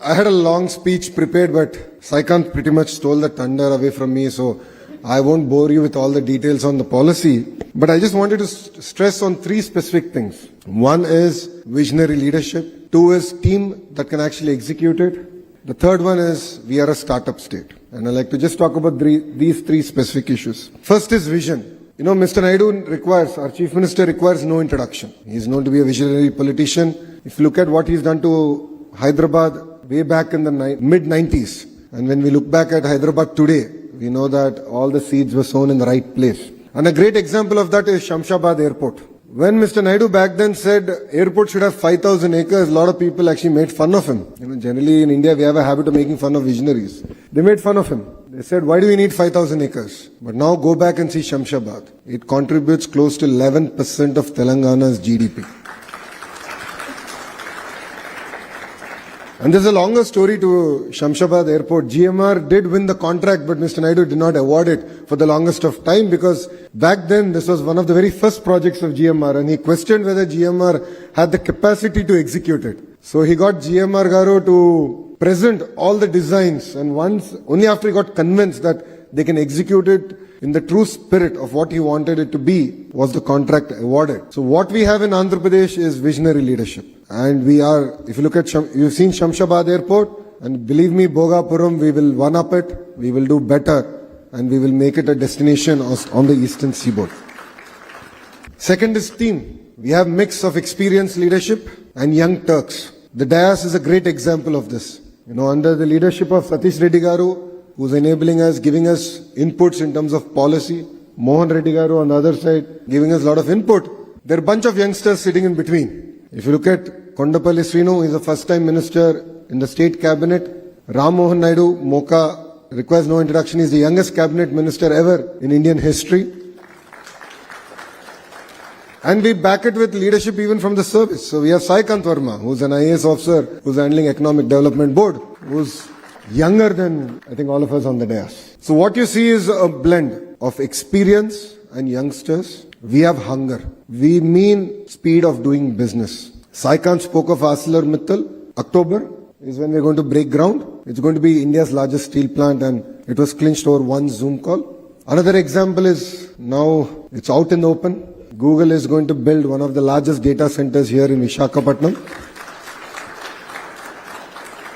I had a long speech prepared, but Saikant pretty much stole the thunder away from me, so I won't bore you with all the details on the policy. But I just wanted to stress on three specific things. One is visionary leadership. Two is team that can actually execute it. The third one is we are a startup state. And I'd like to just talk about these three specific issues. First is vision. You know, Mr. Naidu our Chief Minister requires no introduction. He is known to be a visionary politician. If you look at what he's done to Hyderabad way back in the mid-90s, and when we look back at Hyderabad today, we know that all the seeds were sown in the right place. And a great example of that is Shamshabad Airport. When Mr. Naidu back then said airport should have 5,000 acres, a lot of people actually made fun of him. You know, generally in India, we have a habit of making fun of visionaries. They made fun of him. They said, why do we need 5,000 acres? But now go back and see Shamshabad. It contributes close to 11% of Telangana's GDP. And there's a longer story to Shamshabad Airport. GMR did win the contract, but Mr. Naidu did not award it for the longest of time because back then this was one of the very first projects of GMR and he questioned whether GMR had the capacity to execute it. So he got GMR Garu to present all the designs and only after he got convinced that they can execute it in the true spirit of what he wanted it to be, was the contract awarded. So what we have in Andhra Pradesh is visionary leadership. And we are, if you look at, you've seen Shamshabad Airport, and believe me, Bhogapuram, we will one-up it, we will do better, and we will make it a destination on the eastern seaboard. Second is team. We have mix of experienced leadership and young Turks. The Dayas is a great example of this. You know, under the leadership of Satish Reddy Garu, who's enabling us, giving us inputs in terms of policy. Mohan Reddy Garu on the other side, giving us a lot of input. There are a bunch of youngsters sitting in between. If you look at Kondapalli Srinu, he's a first-time minister in the state cabinet. Ram Mohan Naidu, Mocha, requires no introduction. He's the youngest cabinet minister ever in Indian history. And we back it with leadership even from the service. So we have Saikant Verma, who's an IAS officer, who's handling Economic Development Board, who's younger than, I think, all of us on the dais. So what you see is a blend of experience and youngsters. We have hunger. We mean speed of doing business. Saikant spoke of ArcelorMittal. October is when we're going to break ground. It's going to be India's largest steel plant and it was clinched over one Zoom call. Another example is now it's out in the open. Google is going to build one of the largest data centers here in Visakhapatnam.